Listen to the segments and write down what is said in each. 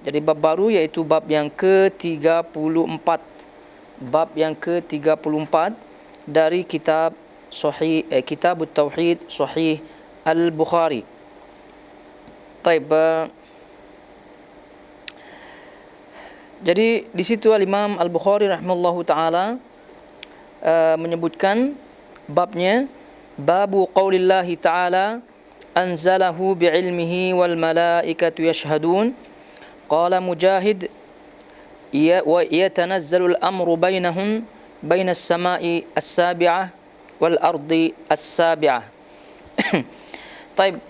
Jadi bab baru iaitu bab yang ke-34. Bab yang ke-34 dari kitab Kitab Tauhid Sahih Al-Bukhari. Taib. Jadi di situ Al-Imam Al-Bukhari rahimahullahu taala menyebutkan babnya, babu qaulillahi ta'ala anzalahu bi'ilmihi wal malaikatu yashhadun. Qala Mujahid wa yatanazzalu al-amru bainahum bainas sama'i as-sabi'ah wal ardi as-sabi'ah. Taib.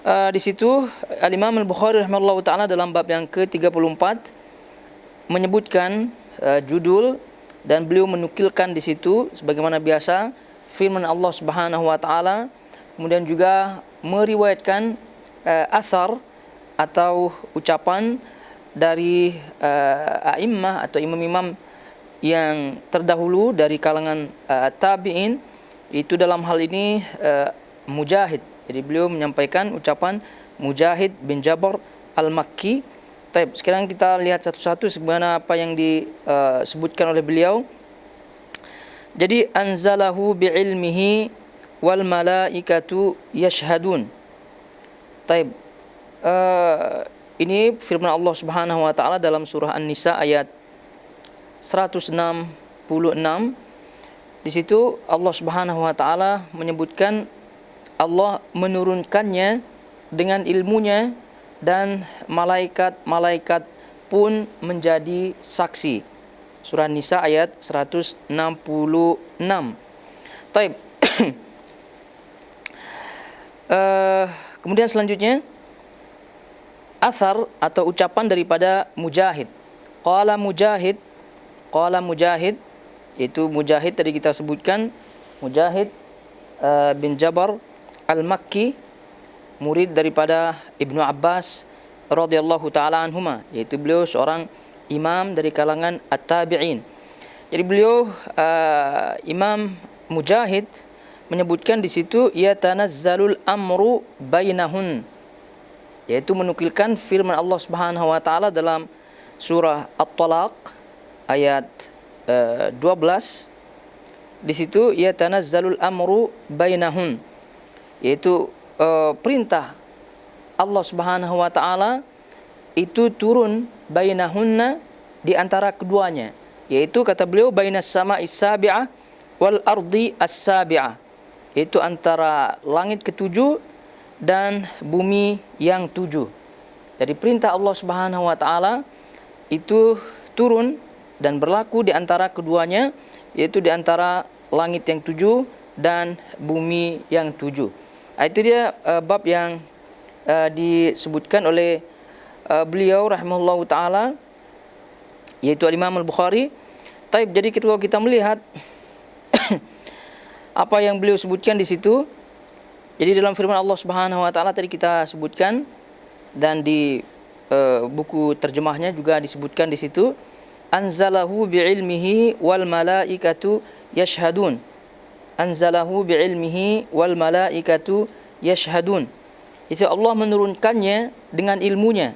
Di situ Al-Imam Al-Bukhari rahimahullahu taala dalam bab yang ke-34 menyebutkan judul, dan beliau menukilkan di situ sebagaimana biasa firman Allah Subhanahu wa taala, kemudian juga meriwayatkan athar atau ucapan dari a'immah atau imam-imam yang terdahulu dari kalangan tabi'in. Itu dalam hal ini Mujahid. Jadi beliau menyampaikan ucapan Mujahid bin Jabr Al-Makki. Baik, sekarang kita lihat satu-satu sebagaimana apa yang disebutkan oleh beliau. Jadi anzalahu bi'ilmihi wal malaikatu yashhadun. Baik. Ini firman Allah Subhanahu wa taala dalam surah An-Nisa ayat 166. Di situ Allah Subhanahu wa taala menyebutkan Allah menurunkannya dengan ilmunya dan malaikat-malaikat pun menjadi saksi. Surah An-Nisa ayat 166. Taib. Kemudian selanjutnya athar atau ucapan daripada Mujahid. Qala Mujahid, itu Mujahid tadi kita sebutkan, Mujahid bin Jabr Al-Makki, murid daripada Ibnu Abbas radhiyallahu taala anhuma, yaitu beliau seorang imam dari kalangan at-tabi'in. Jadi beliau Imam Mujahid menyebutkan di situ yatanazzalul amru bainahun, yaitu menukilkan firman Allah Subhanahu wa taala dalam surah At-Talaq ayat 12. Di situ yatanazzalul amru bainahun, yaitu perintah Allah Subhanahu wa taala itu turun bainahunna, di antara keduanya, yaitu kata beliau bainas sama'is sabi'ah wal ardi as-sabi'ah, yaitu antara langit ketujuh dan bumi yang tujuh. Jadi perintah Allah Subhanahu wa taala itu turun dan berlaku di antara keduanya, yaitu di antara langit yang tujuh dan bumi yang tujuh. Itu dia bab yang disebutkan oleh beliau rahimahullahu taala, yaitu Imam Al-Bukhari. Taib. Jadi kalau kita melihat apa yang beliau sebutkan di situ, jadi dalam firman Allah Subhanahu wa taala tadi kita sebutkan, dan di buku terjemahnya juga disebutkan di situ, anzalahu bi'ilmihi wal malaikatu yashhadun. Anzalahu bi'ilmihi wal malaikatu yashhadun. Itu Allah menurunkannya dengan ilmunya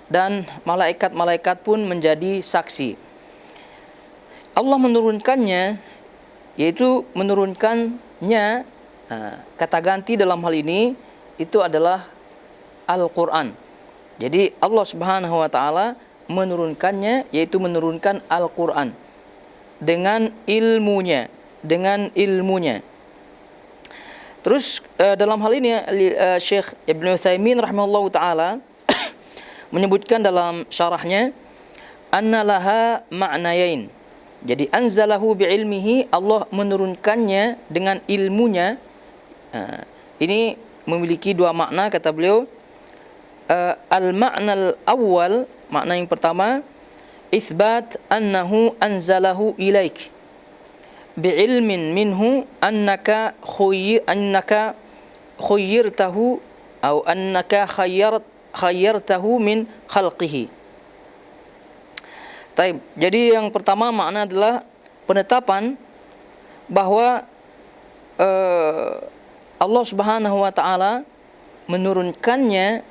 dan malaikat-malaikat pun menjadi saksi. Allah menurunkannya, yaitu menurunkannya, kata ganti dalam hal ini itu adalah Al-Quran. Jadi Allah Subhanahu wa taala menurunkannya, yaitu menurunkan Al-Quran dengan ilmunya, Terus dalam hal ini Syekh Ibnu Utsaimin rahimahullahu taala menyebutkan dalam syarahnya, annalaha ma'nayain. Jadi anzalahu bi'ilmihi, Allah menurunkannya dengan ilmunya. Ini memiliki dua makna kata beliau. Al-ma'na al-awwal, makna yang pertama, itsbat annahu anzalahu ilaik bi'ilmin minhu annaka khayyartahu atau annaka khayyartahu min khalqihi. Taib. Jadi yang pertama makna adalah penetapan bahwa Allah Subhanahu wa taala menurunkannya,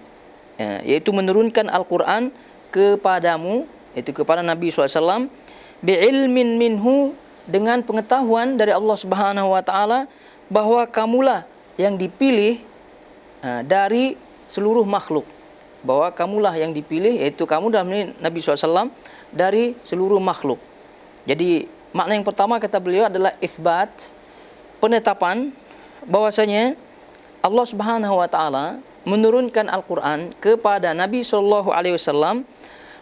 yaitu menurunkan Al-Quran kepadamu, itu kepada Nabi SAW, bi'ilmin minhu, dengan pengetahuan dari Allah Subhanahu wa taala bahwa kamulah yang dipilih dari seluruh makhluk. Bahwa kamulah yang dipilih, yaitu kamu dalam ini Nabi SAW, dari seluruh makhluk. Jadi makna yang pertama kata beliau adalah itsbat, penetapan bahwasanya Allah Subhanahu wa taala menurunkan Al-Qur'an kepada Nabi SAW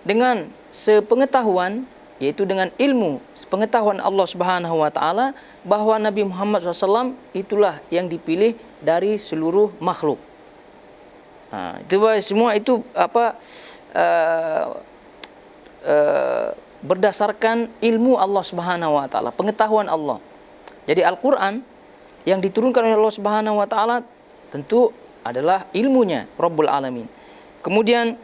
dengan sepengetahuan, yaitu dengan ilmu pengetahuan Allah Subhanahu wa taala bahwa Nabi Muhammad SAW itulah yang dipilih dari seluruh makhluk. Itu semua itu berdasarkan ilmu Allah Subhanahu wa taala, pengetahuan Allah. Jadi Al-Qur'an yang diturunkan oleh Allah Subhanahu wa taala tentu adalah ilmunya Rabbul Alamin. Kemudian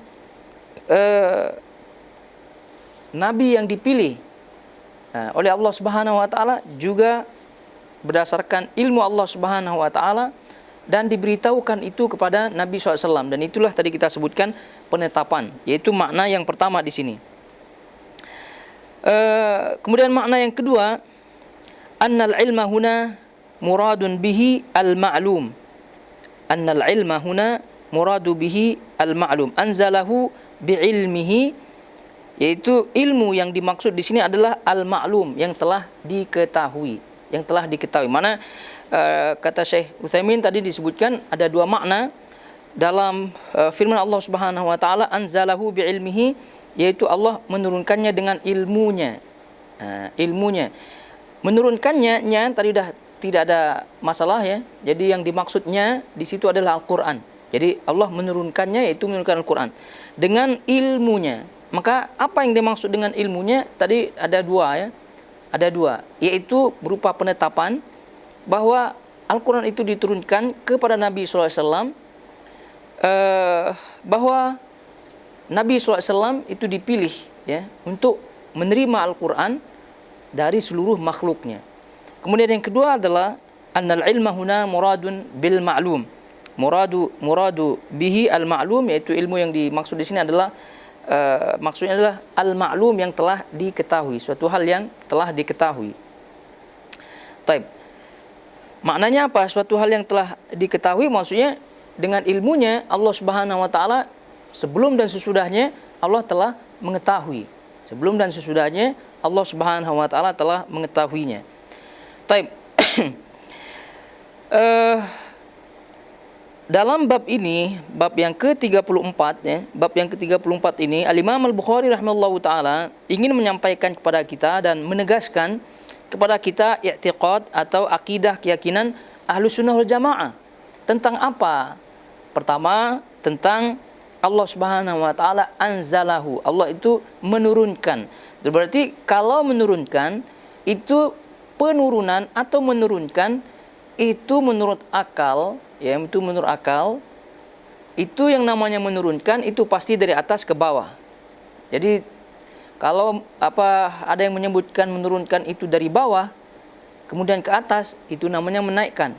Nabi yang dipilih oleh Allah Subhanahu wa taala juga berdasarkan ilmu Allah Subhanahu wa taala dan diberitahukan itu kepada Nabi SAW. Dan itulah tadi kita sebutkan penetapan, yaitu makna yang pertama di sini. Kemudian makna yang kedua, annal ilma huna muradun bihi al-ma'lum. Annal ilma huna muradu bihi al-ma'lum. Anzalahu bi'ilmihi, yaitu ilmu yang dimaksud di sini adalah al-ma'lum, yang telah diketahui, yang telah diketahui. Mana kata Syekh Utsaimin tadi disebutkan ada dua makna dalam firman Allah Subhanahu wa taala, anzalahu bi'ilmihi, yaitu Allah menurunkannya dengan ilmunya. Ilmunya. Menurunkannya tadi dah tidak ada masalah ya. Jadi yang dimaksudnya di situ adalah Al-Qur'an. Jadi Allah menurunkannya, yaitu menurunkan Al-Qur'an dengan ilmunya. Maka apa yang dimaksud dengan ilmunya tadi ada dua ya. Ada dua, yaitu berupa penetapan bahwa Al-Quran itu diturunkan kepada Nabi SAW, bahwa Nabi SAW itu dipilih ya untuk menerima Al-Quran dari seluruh makhluknya. Kemudian yang kedua adalah annal ilma huna muradun bil ma'lum. Muradu bihi al-ma'lum, yaitu ilmu yang dimaksud di sini adalah maksudnya adalah al-ma'lum, yang telah diketahui, suatu hal yang telah diketahui. Taib. Maknanya apa? Suatu hal yang telah diketahui, maksudnya dengan ilmunya Allah Subhanahu wa taala sebelum dan sesudahnya Allah telah mengetahui. Sebelum dan sesudahnya Allah Subhanahu wa taala telah mengetahuinya. Taib. Dalam bab ini, bab yang ke-34 ya, bab yang ke-34 ini Al-Imam Al-Bukhari rahimahullahu taala ingin menyampaikan kepada kita dan menegaskan kepada kita i'tiqad atau akidah, keyakinan Ahlus Sunnah wal Jamaah. Tentang apa? Pertama, tentang Allah Subhanahu wa taala anzalahu. Allah itu menurunkan. Berarti kalau menurunkan itu penurunan atau menurunkan itu menurut akal, ya, itu menurut akal. Itu yang namanya menurunkan itu pasti dari atas ke bawah. Jadi kalau ada yang menyebutkan menurunkan itu dari bawah kemudian ke atas, itu namanya menaikkan.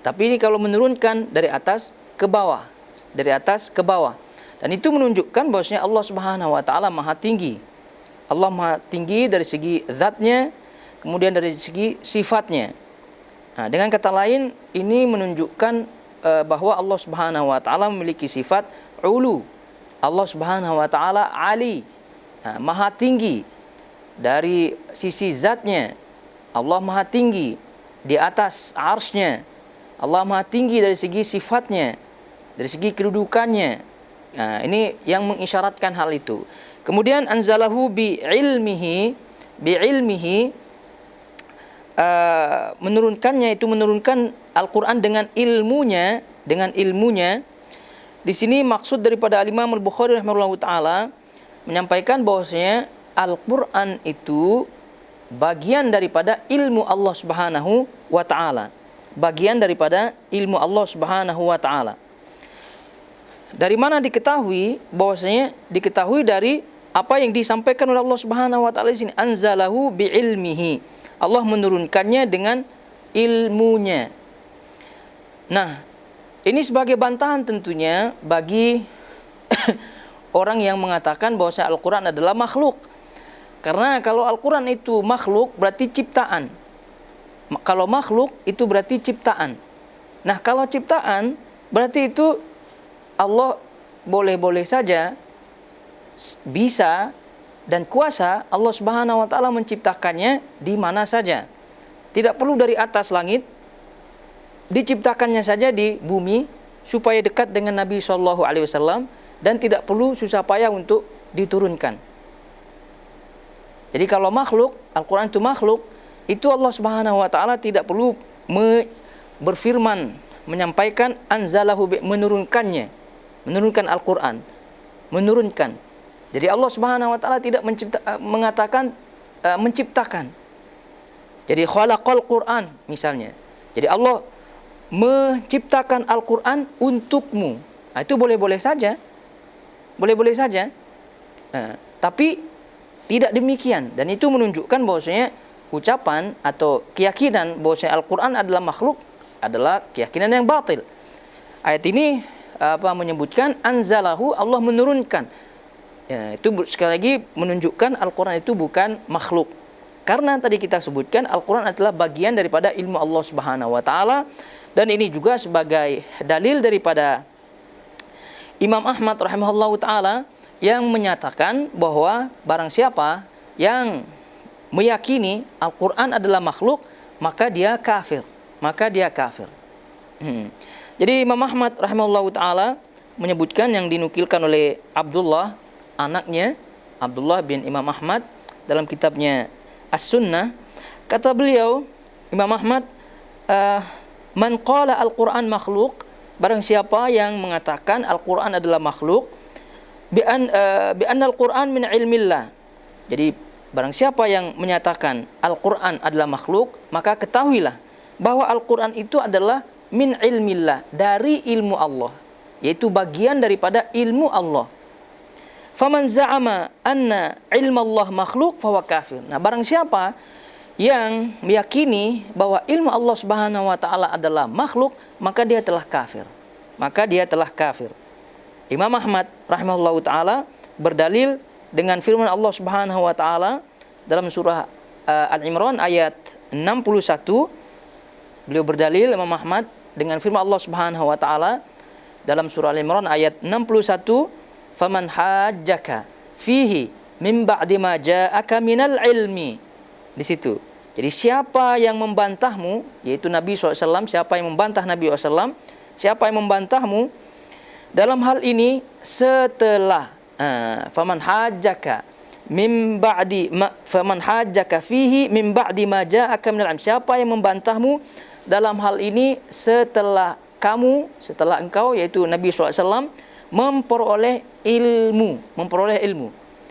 Tapi ini kalau menurunkan dari atas ke bawah, dari atas ke bawah. Dan itu menunjukkan bahwasanya Allah Subhanahu wa taala Maha tinggi. Allah Maha tinggi dari segi zatnya, kemudian dari segi sifatnya. Nah, dengan kata lain ini menunjukkan bahwa Allah Subhanahu wa taala memiliki sifat ulu. Allah Subhanahu wa taala ali, Maha tinggi dari sisi zatnya. Allah Maha tinggi di atas arsy-Nya. Allah Maha tinggi dari segi sifatnya, dari segi kedudukannya. Nah, ini yang mengisyaratkan hal itu. Kemudian anzalahu bi ilmihi, menurunkannya itu menurunkan Al-Qur'an dengan ilmunya, Di sini maksud daripada Al-Imam Al-Bukhari rahimahullahu taala menyampaikan bahwasanya Al-Qur'an itu bagian daripada ilmu Allah Subhanahu wa taala. Bagian daripada ilmu Allah Subhanahu wa taala. Dari mana diketahui? Bahwasanya diketahui dari apa yang disampaikan oleh Allah Subhanahu wa taala di sini, anzalahu bi ilmihi. Allah menurunkannya dengan ilmunya. Nah, ini sebagai bantahan tentunya bagi orang yang mengatakan bahwa Al-Quran adalah makhluk. Karena kalau Al-Quran itu makhluk berarti ciptaan. Kalau makhluk itu berarti ciptaan. Nah, kalau ciptaan berarti itu Allah boleh-boleh saja bisa dan kuasa Allah Subhanahu wa taala menciptakannya di mana saja. Tidak perlu dari atas langit, diciptakannya saja di bumi supaya dekat dengan Nabi SAW dan tidak perlu susah payah untuk diturunkan. Jadi kalau makhluk, Al-Quran itu makhluk, itu Allah Subhanahu wa taala tidak perlu berfirman, menyampaikan anzalahu, menurunkannya, menurunkan Al-Quran, menurunkan. Jadi Allah Subhanahu wa taala tidak mengatakan menciptakan. Jadi khalaqal Quran misalnya. Jadi Allah menciptakan Al-Quran untukmu. Nah, itu boleh-boleh saja. Boleh-boleh saja. Nah, tapi tidak demikian. Dan itu menunjukkan bahwasanya ucapan atau keyakinan bahwasanya Al-Quran adalah makhluk adalah keyakinan yang batil. Ayat ini menyebutkan anzalahu, Allah menurunkan. Ya, itu sekali lagi menunjukkan Al-Quran itu bukan makhluk. Karena tadi kita sebutkan Al-Quran adalah bagian daripada ilmu Allah Subhanahu wa taala, dan ini juga sebagai dalil daripada Imam Ahmad rahimahullahu taala yang menyatakan bahwa barang siapa yang meyakini Al-Quran adalah makhluk, maka dia kafir. Maka dia kafir. Jadi Imam Ahmad rahimahullahu taala menyebutkan yang dinukilkan oleh Abdullah, anaknya Abdullah bin Imam Ahmad, dalam kitabnya As-Sunnah, kata beliau Imam Ahmad, man qala Al-Quran makhluk, barang siapa yang mengatakan Al-Quran adalah makhluk, bi anna Al-Quran min ilmillah. Jadi barang siapa yang menyatakan Al-Quran adalah makhluk, maka ketahuilah bahwa Al-Quran itu adalah min ilmillah, dari ilmu Allah, yaitu bagian daripada ilmu Allah. Faman za'ama anna ilmallah makhluk fahuwa kafir. Nah, barang siapa yang meyakini bahwa ilmu Allah Subhanahu wa taala adalah makhluk, maka dia telah kafir. Maka dia telah kafir. Imam Ahmad rahimahullahu taala berdalil dengan firman Allah Subhanahu wa taala dalam surah Al-Imran ayat 61. Beliau berdalil, Imam Ahmad, dengan firman Allah Subhanahu wa taala dalam surah Al-Imran ayat 61, faman hajjaka fihi min ba'di ma ja'aka minal ilmi. Di situ. Jadi siapa yang membantahmu, yaitu Nabi SAW, siapa yang membantah Nabi SAW, siapa yang membantahmu dalam hal ini setelah faman hajjaka min ba'di faman hajjaka fihi min ba'di ma ja'aka minal ilmi. Siapa yang membantahmu dalam hal ini setelah kamu, setelah engkau, yaitu Nabi SAW, memperoleh ilmu.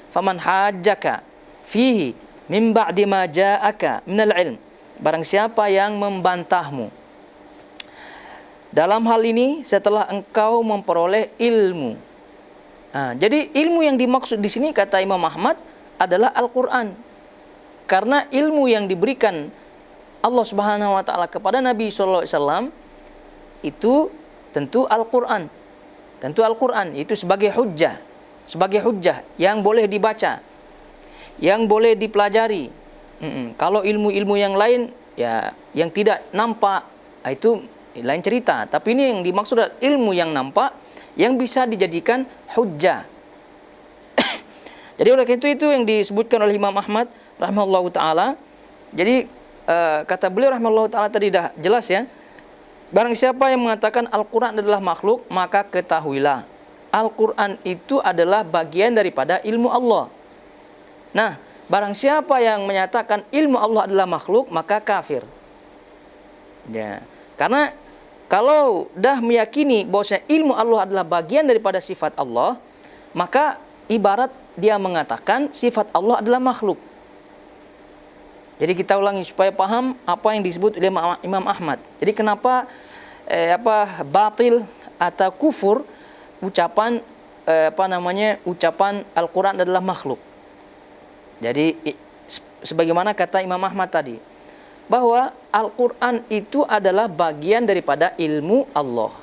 Faman hajjaka fihi min ba'di ma ja'aka minal ilm. Barang siapa yang membantahmu dalam hal ini setelah engkau memperoleh ilmu. Jadi ilmu yang dimaksud di sini, kata Imam Ahmad, adalah Al-Quran. Karena ilmu yang diberikan Allah Subhanahu wa taala kepada Nabi SAW itu tentu Al-Quran. Tentu Al-Quran itu sebagai hujjah yang boleh dibaca, yang boleh dipelajari. Kalau ilmu-ilmu yang lain, ya, yang tidak nampak, itu lain cerita. Tapi ini yang dimaksud adalah ilmu yang nampak, yang bisa dijadikan hujjah. Jadi oleh itu yang disebutkan oleh Imam Ahmad rahimahullahu taala. Jadi kata beliau rahimahullahu taala tadi dah jelas ya. Barang siapa yang mengatakan Al-Quran adalah makhluk, maka ketahuilah Al-Quran itu adalah bagian daripada ilmu Allah. Nah, barang siapa yang menyatakan ilmu Allah adalah makhluk, maka kafir. Ya, karena kalau dah meyakini bahwa ilmu Allah adalah bagian daripada sifat Allah, maka ibarat dia mengatakan sifat Allah adalah makhluk. Jadi kita ulangi supaya paham apa yang disebut oleh Imam Ahmad. Jadi kenapa batil atau kufur ucapan ucapan Al-Quran adalah makhluk. Jadi sebagaimana kata Imam Ahmad tadi, bahwa Al-Quran itu adalah bagian daripada ilmu Allah.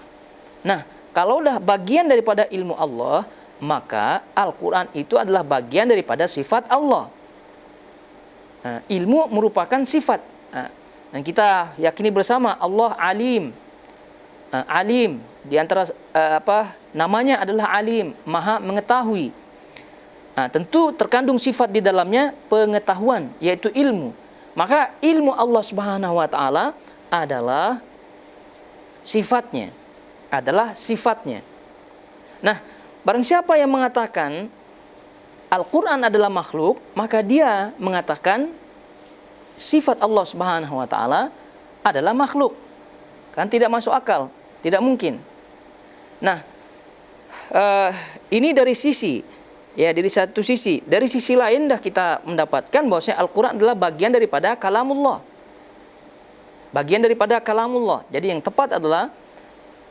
Nah, kalau dah bagian daripada ilmu Allah, maka Al-Quran itu adalah bagian daripada sifat Allah. Ilmu merupakan sifat. Dan kita yakini bersama Allah alim. Alim di antara namanya adalah alim, maha mengetahui. Tentu terkandung sifat di dalamnya pengetahuan, yaitu ilmu. Maka ilmu Allah Subhanahu wa taala adalah sifatnya. Nah, barang siapa yang mengatakan Al-Quran adalah makhluk, maka dia mengatakan sifat Allah Subhanahu wa taala adalah makhluk. Kan tidak masuk akal, tidak mungkin. Nah, ini dari satu sisi. Dari sisi lain dah kita mendapatkan bahwasanya Al-Quran adalah bagian daripada kalamullah. Jadi yang tepat adalah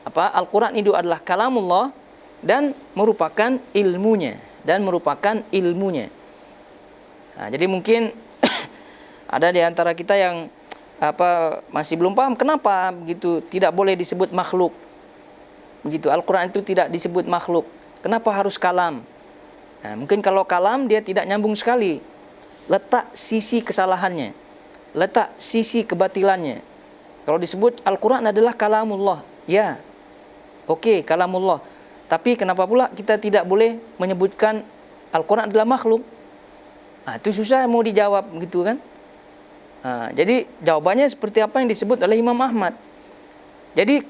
Al-Quran itu adalah kalamullah dan merupakan ilmunya. Jadi mungkin ada di antara kita yang masih belum paham kenapa begitu tidak boleh disebut makhluk. Begitu, Al-Quran itu tidak disebut makhluk. Kenapa harus kalam? Mungkin kalau kalam dia tidak nyambung sekali. Letak sisi kesalahannya, letak sisi kebatilannya. Kalau disebut Al-Quran adalah kalamullah, ya, oke, kalamullah. Tapi kenapa pula kita tidak boleh menyebutkan Al-Quran adalah makhluk? Itu susah mau dijawab, gitu kan? Jadi jawabannya seperti apa yang disebut oleh Imam Ahmad. Jadi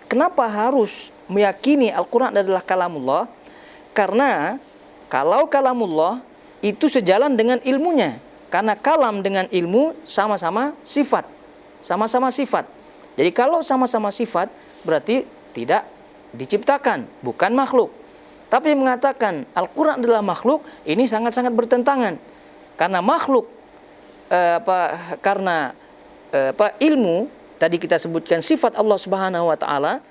kenapa harus meyakini Al-Quran adalah kalamullah? Karena kalau kalamullah itu sejalan dengan ilmunya. Karena kalam dengan ilmu sama-sama sifat. Jadi kalau sama-sama sifat berarti tidak diciptakan, bukan makhluk. Tapi mengatakan Al-Quran adalah makhluk, ini sangat-sangat bertentangan. Karena makhluk ilmu tadi kita sebutkan sifat Allah Subhanahu wa taala,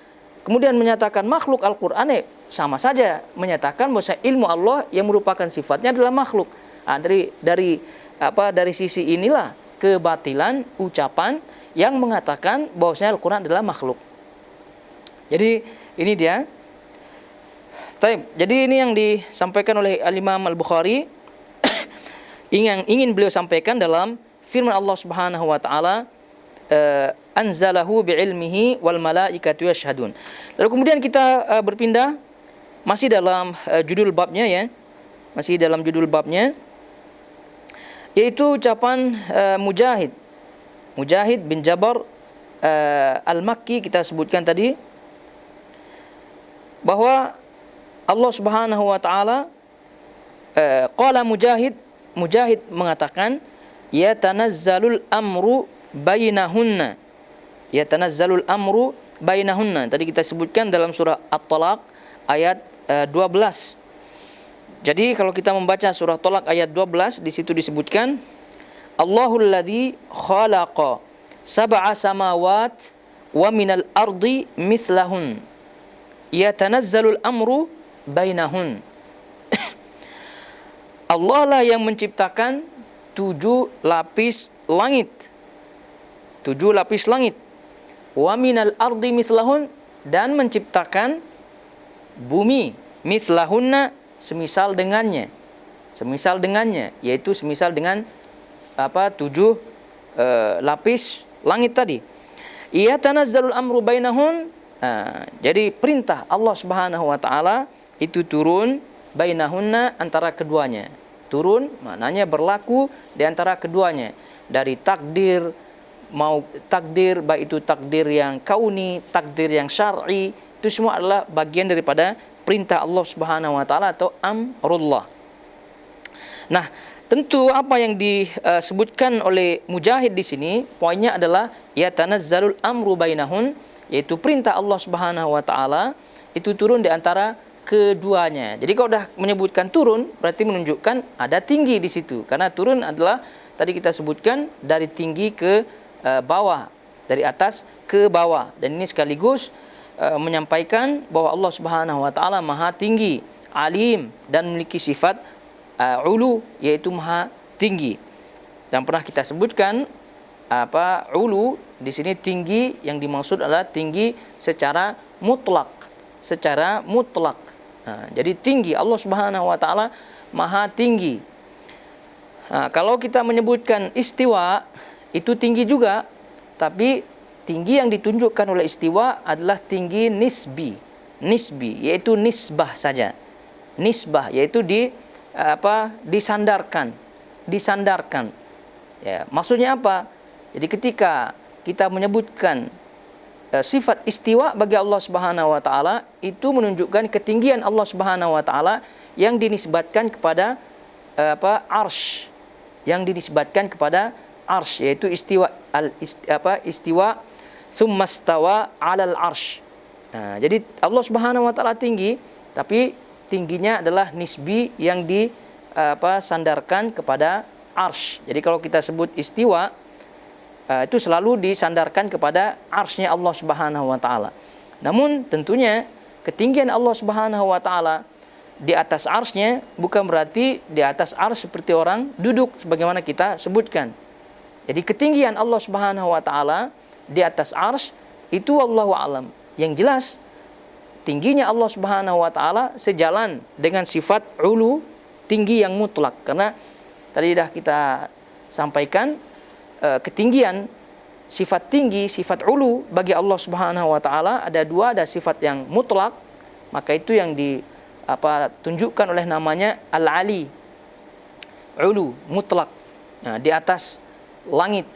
kemudian menyatakan makhluk Al-Quran, sama saja menyatakan bahwa ilmu Allah yang merupakan sifatnya adalah makhluk. Dari sisi inilah kebatilan ucapan yang mengatakan bahwasanya Al-Quran adalah makhluk. Jadi ini dia. Jadi ini yang disampaikan oleh Al-Imam Al-Bukhari ingin beliau sampaikan dalam firman Allah Subhanahu wa taala, anzalahu bi'ilmihi wal malaikatu yashhadun. Lalu kemudian kita berpindah masih dalam judul babnya, ya. Masih dalam judul babnya, yaitu ucapan Mujahid bin Jabr Al-Makki. Kita sebutkan tadi bahwa Allah Subhanahu wa taala qala Mujahid mengatakan yatanazzalul amru bainahunna. Tadi kita sebutkan dalam surah At-Talaq ayat 12. Jadi kalau kita membaca surah Talaq ayat 12, di situ disebutkan Allahul ladzi khalaqa sab'a samawat wa minal ardi mithlahun yatanazzalul amru bainahun. Allah lah yang menciptakan 7 lapis langit. Wa minal ardi mithlahun, dan menciptakan bumi mithlahunna, semisal dengannya, yaitu semisal dengan 7 lapis langit tadi. Yatanazzalul amru bainahun. Jadi perintah Allah Subhanahu wa taala itu turun bainahunna, antara keduanya. Turun maknanya berlaku di antara keduanya. Dari takdir baik itu takdir yang kauni, takdir yang syar'i, itu semua adalah bagian daripada perintah Allah Subhanahu wa taala atau amrullah. Nah, tentu apa yang disebutkan oleh Mujahid di sini, poinnya adalah yatanazzalul amru bainahun, yaitu perintah Allah Subhanahu wa taala itu turun di antara keduanya. Jadi kalau sudah menyebutkan turun, berarti menunjukkan ada tinggi di situ. Karena turun adalah tadi kita sebutkan dari tinggi ke bawah, dari atas ke bawah. Dan ini sekaligus menyampaikan bahwa Allah Subhanahu wa taala Maha tinggi, alim, dan memiliki sifat ulu, yaitu maha tinggi. Dan pernah kita sebutkan ulu di sini tinggi yang dimaksud adalah tinggi secara mutlak. Jadi tinggi, Allah Subhanahu wa taala maha tinggi. Kalau kita menyebutkan istiwa, itu tinggi juga, tapi tinggi yang ditunjukkan oleh istiwa adalah tinggi nisbi, yaitu nisbah saja. Nisbah yaitu disandarkan. Ya, maksudnya apa? Jadi ketika kita menyebutkan sifat istiwa bagi Allah Subhanahu wa taala, itu menunjukkan ketinggian Allah Subhanahu wa taala yang dinisbatkan kepada arsy. Yang dinisbatkan kepada arsy, yaitu istiwa tsumma stawa 'alal arsy. Jadi Allah Subhanahu wa taala tinggi, tapi tingginya adalah nisbi yang sandarkan kepada arsy. Jadi kalau kita sebut istiwa, itu selalu disandarkan kepada arsy-nya Allah Subhanahu wa taala. Namun tentunya ketinggian Allah Subhanahu wa taala di atas arsy-nya bukan berarti di atas arsy seperti orang duduk sebagaimana kita sebutkan. Jadi ketinggian Allah Subhanahu wa taala di atas arsy itu wallahu a'lam. Yang jelas tingginya Allah Subhanahu wa taala sejalan dengan sifat ulu, tinggi yang mutlak. Karena tadi dah kita sampaikan ketinggian, sifat tinggi, sifat ulu bagi Allah Subhanahu wa taala ada dua, ada sifat yang mutlak, maka itu yang tunjukkan oleh namanya al-ali, ulu mutlak, di atas langit.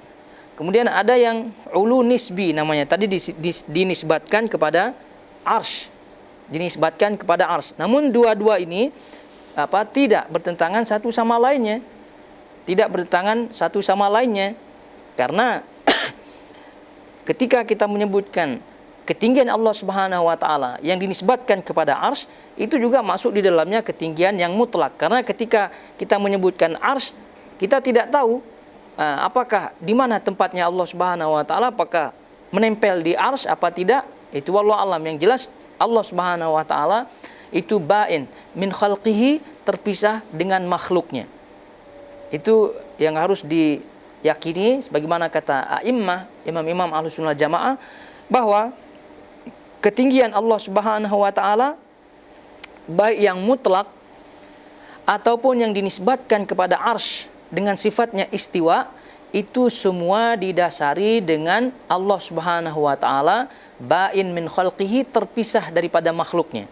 Kemudian ada yang ulu nisbi namanya, tadi dinisbatkan kepada arsy, namun dua-dua ini tidak bertentangan satu sama lainnya, karena ketika kita menyebutkan ketinggian Allah Subhanahu wa taala yang dinisbatkan kepada arsy, itu juga masuk di dalamnya ketinggian yang mutlak. Karena ketika kita menyebutkan arsy, kita tidak tahu apakah di mana tempatnya Allah Subhanahu wa taala, apakah menempel di arsy apa tidak, itu wallahu alam. Yang jelas Allah Subhanahu wa taala itu ba'in min khalqihi, terpisah dengan makhluknya. Itu yang harus diyakini sebagaimana kata imam-imam Ahlussunnah Jamaah, bahwa ketinggian Allah Subhanahu wa taala baik yang mutlak ataupun yang dinisbatkan kepada arsy dengan sifatnya istiwa, itu semua didasari dengan Allah Subhanahu wa taala ba'in min khalqihi, terpisah daripada makhluknya.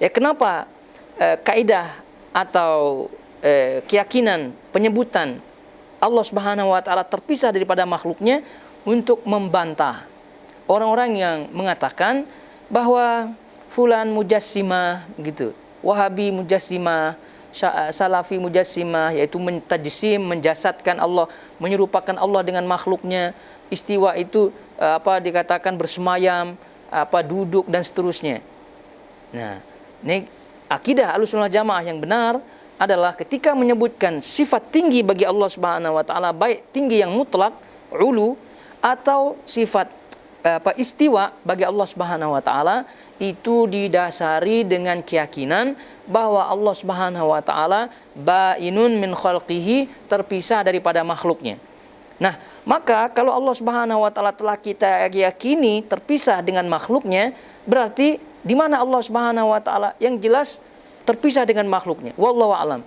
Ya, kenapa kaidah atau keyakinan penyebutan Allah Subhanahu wa taala terpisah daripada makhluknya? Untuk membantah orang-orang yang mengatakan bahwa fulan mujassimah gitu, Wahabi mujassimah, Salafi mujassimah, yaitu mentajsim, menjasadkan Allah, menyerupakan Allah dengan makhluknya. Istiwa itu dikatakan bersemayam, duduk dan seterusnya. Nah, ini akidah Ahlussunnah Jamaah yang benar adalah ketika menyebutkan sifat tinggi bagi Allah Subhanahu wa taala, baik tinggi yang mutlak, ulu, atau sifat istiwa bagi Allah Subhanahu wa taala, itu didasari dengan keyakinan bahwa Allah Subhanahu wa taala ba'inun min khalqihi, terpisah daripada makhluknya. Nah, maka kalau Allah Subhanahu wa taala telah kita yakini terpisah dengan makhluknya, berarti di mana Allah Subhanahu wa taala? Yang jelas terpisah dengan makhluknya, wallahu alam.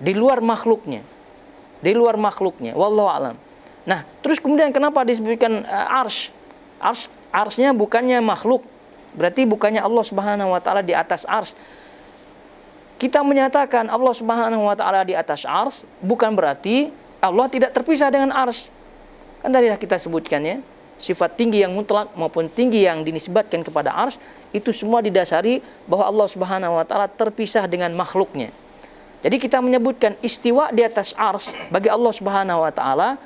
Di luar makhluknya, wallahu alam. Nah, terus kemudian kenapa disebutkan arsy? Arsy-nya bukannya makhluk, berarti bukannya Allah Subhanahu wa taala di atas arsy. Kita menyatakan Allah Subhanahu wa taala di atas arsy, bukan berarti Allah tidak terpisah dengan arsy. Kan tadi kita sebutkan ya, sifat tinggi yang mutlak maupun tinggi yang dinisbatkan kepada arsy, itu semua didasari bahwa Allah Subhanahu wa taala terpisah dengan makhluknya. Jadi kita menyebutkan istiwa di atas arsy bagi Allah Subhanahu wa taala,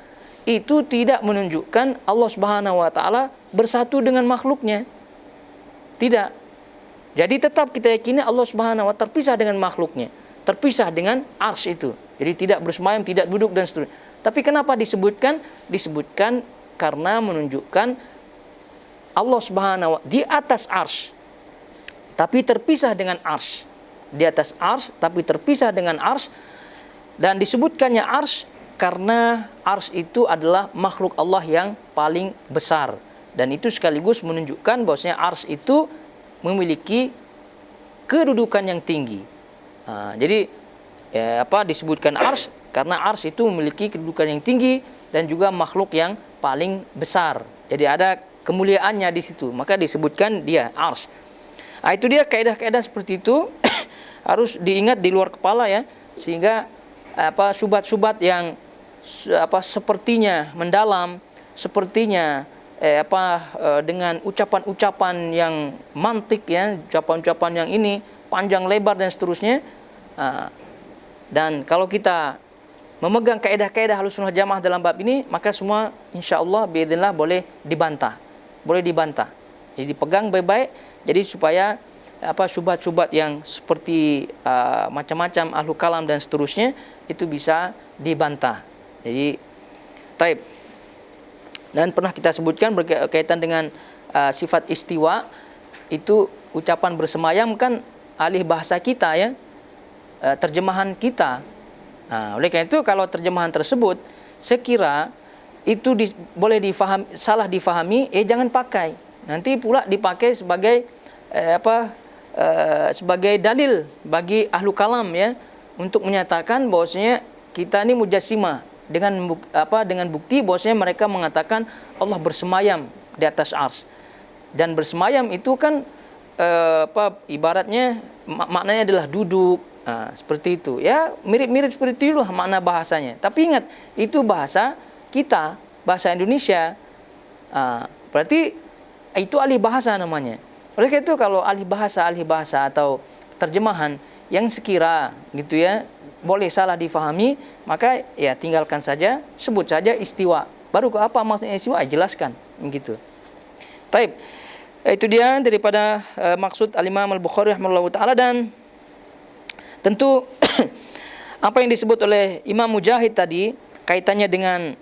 itu tidak menunjukkan Allah Subhanahu wa taala bersatu dengan makhluknya. Tidak. Jadi tetap kita yakini Allah Subhanahu wa taala terpisah dengan makhluknya, terpisah dengan arsy itu. Jadi tidak bersemayam, tidak duduk dan seterusnya. Tapi kenapa disebutkan? Disebutkan karena menunjukkan Allah Subhanahu wa taala di atas arsy, tapi terpisah dengan arsy. Di atas arsy tapi terpisah dengan arsy, dan disebutkannya arsy karena arsy itu adalah makhluk Allah yang paling besar, Dan itu sekaligus menunjukkan bahwasanya ars itu memiliki kedudukan yang tinggi. Jadi disebutkan ars karena ars itu memiliki kedudukan yang tinggi dan juga makhluk yang paling besar. Jadi ada kemuliaannya di situ, maka disebutkan dia ars. Itu dia kaidah-kaidah seperti itu harus diingat di luar kepala ya, sehingga syubhat-syubhat yang sepertinya mendalam, sepertinya dengan ucapan-ucapan yang mantik ya, ucapan-ucapan yang ini panjang lebar dan seterusnya. Dan kalau kita memegang kaidah-kaidah Ahlussunnah Jamaah dalam bab ini, maka semua insyaallah biidznillah boleh dibantah. Jadi dipegang baik-baik, jadi supaya syubhat-syubhat yang seperti macam-macam ahlu kalam dan seterusnya itu bisa dibantah. Jadi taib. Dan pernah kita sebutkan berkaitan dengan sifat istiwa, itu ucapan bersemayam kan alih bahasa kita ya, terjemahan kita. Oleh karena itu kalau terjemahan tersebut sekira itu boleh salah difahami, jangan pakai. Nanti pula dipakai sebagai sebagai dalil bagi ahlu kalam ya, untuk menyatakan bahwasanya kita ini mujassimah dengan bukti bahwasanya mereka mengatakan Allah bersemayam di atas ars. Dan bersemayam itu kan ibaratnya maknanya adalah duduk. Seperti itu ya, mirip-mirip seperti itulah makna bahasanya. Tapi ingat, itu bahasa kita, bahasa Indonesia. Berarti itu alih bahasa namanya. Oleh karena itu kalau alih bahasa atau terjemahan yang sekira gitu ya boleh salah difahami, maka ya tinggalkan saja, sebut saja istiwa. Baru apa maksudnya istiwa, jelaskan gitu. Taib. Itu dia daripada maksud Al-Imam Al-Bukhari rahimahullahu taala. Dan tentu apa yang disebut oleh Imam Mujahid tadi kaitannya dengan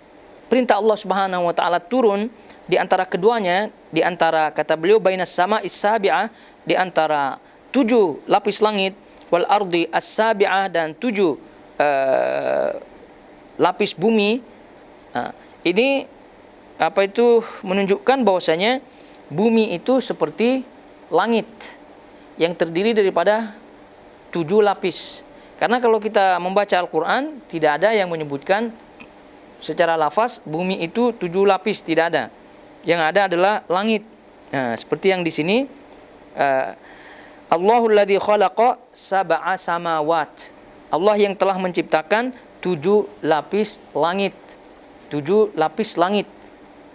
perintah Allah Subhanahu wa taala turun di antara keduanya, di antara kata beliau bainas sama'is sabi'ah, di antara 7 lapis langit, wal ardi as-sabi'ah, dan 7 lapis bumi. Ini menunjukkan bahwasanya bumi itu seperti langit yang terdiri daripada 7 lapis. Karena kalau kita membaca Al-Quran, tidak ada yang menyebutkan secara lafaz bumi itu 7 lapis, tidak ada. Yang ada adalah langit. Seperti yang di sini, Allahul ladzi khalaqa sab'a samawat. Allah yang telah menciptakan 7 lapis langit. 7 lapis langit.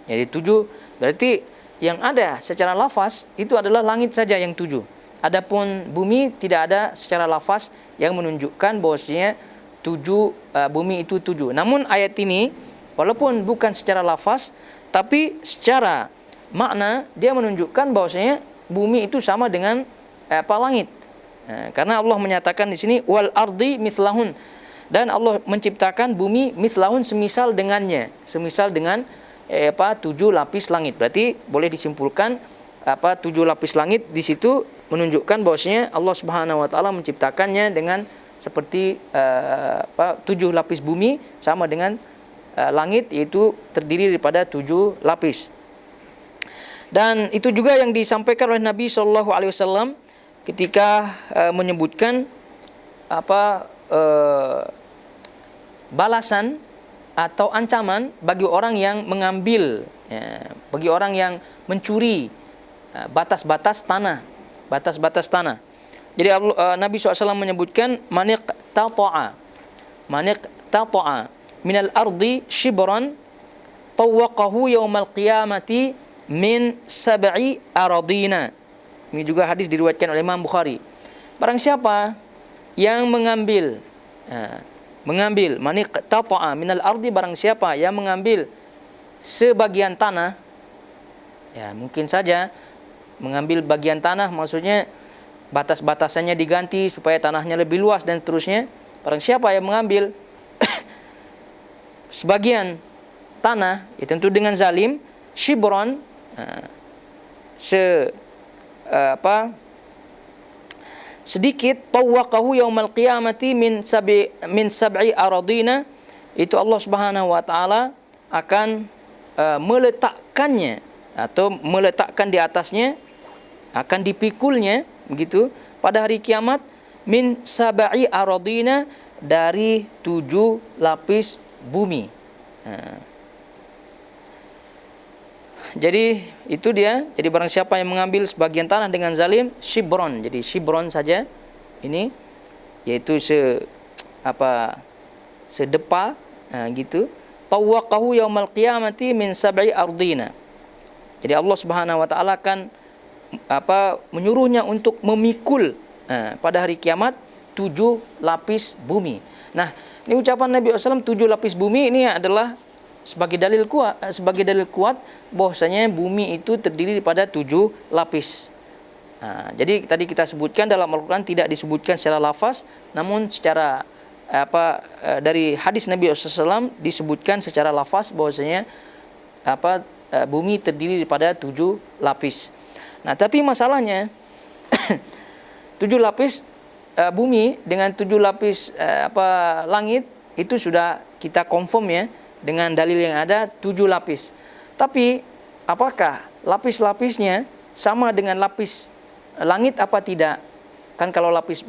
Jadi 7 berarti yang ada secara lafaz itu adalah langit saja yang 7. Adapun bumi tidak ada secara lafaz yang menunjukkan bahwasanya 7 bumi itu 7. Namun ayat ini walaupun bukan secara lafaz, tapi secara makna dia menunjukkan bahwasanya bumi itu sama dengan langit. Karena Allah menyatakan di sini wal ardi mithlahun, dan Allah menciptakan bumi mithlahun semisal dengannya, semisal dengan 7 lapis langit. Berarti boleh disimpulkan 7 lapis langit di situ menunjukkan bahwasanya Allah Subhanahu wa taala menciptakannya dengan seperti 7 lapis bumi sama dengan langit, yaitu terdiri daripada 7 lapis. Dan itu juga yang disampaikan oleh Nabi sallallahu alaihi wasallam ketika menyebutkan balasan atau ancaman bagi orang yang mengambil, bagi orang yang mencuri batas-batas tanah. Jadi Nabi SAW menyebutkan maniq tata'a minal ardi shibran tawaqahu yaumal qiyamati min sab'i aradina. Ini juga hadis diriwayatkan oleh Imam Bukhari. Barang siapa yang mengambil maniq tata'a minal ardi, barang siapa yang mengambil sebagian tanah, ya mungkin saja mengambil bagian tanah, maksudnya batas-batasannya diganti supaya tanahnya lebih luas dan seterusnya. Barang siapa yang mengambil sebagian tanah, ya tentu dengan zalim, shibron, sedikit, tawaqahu yaumal qiyamati min sab'i aradina, itu Allah Subhanahu wa taala akan meletakkannya atau meletakkan di atasnya, akan dipikulnya begitu pada hari kiamat, min sab'i aradina, dari 7 lapis bumi. Jadi itu dia. Jadi barang siapa yang mengambil sebagian tanah dengan zalim, shibron. Jadi shibron saja ini, yaitu sedepa, gitu. Tawwaqahu yaumal qiyamati min sab'i ardina. Jadi Allah Subhanahu wa taala akan menyuruhnya untuk memikul pada hari kiamat 7 lapis bumi. Nah, ini ucapan Nabi SAW 7 lapis bumi ini adalah sebagai dalil kuat bahwasanya bumi itu terdiri daripada 7 lapis. Jadi tadi kita sebutkan dalam Al-Quran tidak disebutkan secara lafaz, namun secara dari hadis Nabi SAW disebutkan secara lafaz bahwasanya bumi terdiri daripada 7 lapis. Nah, tapi masalahnya 7 lapis bumi dengan 7 lapis langit itu sudah kita confirm ya dengan dalil yang ada 7 lapis. Tapi apakah lapis-lapisnya sama dengan lapis langit apa tidak? Kan kalau lapis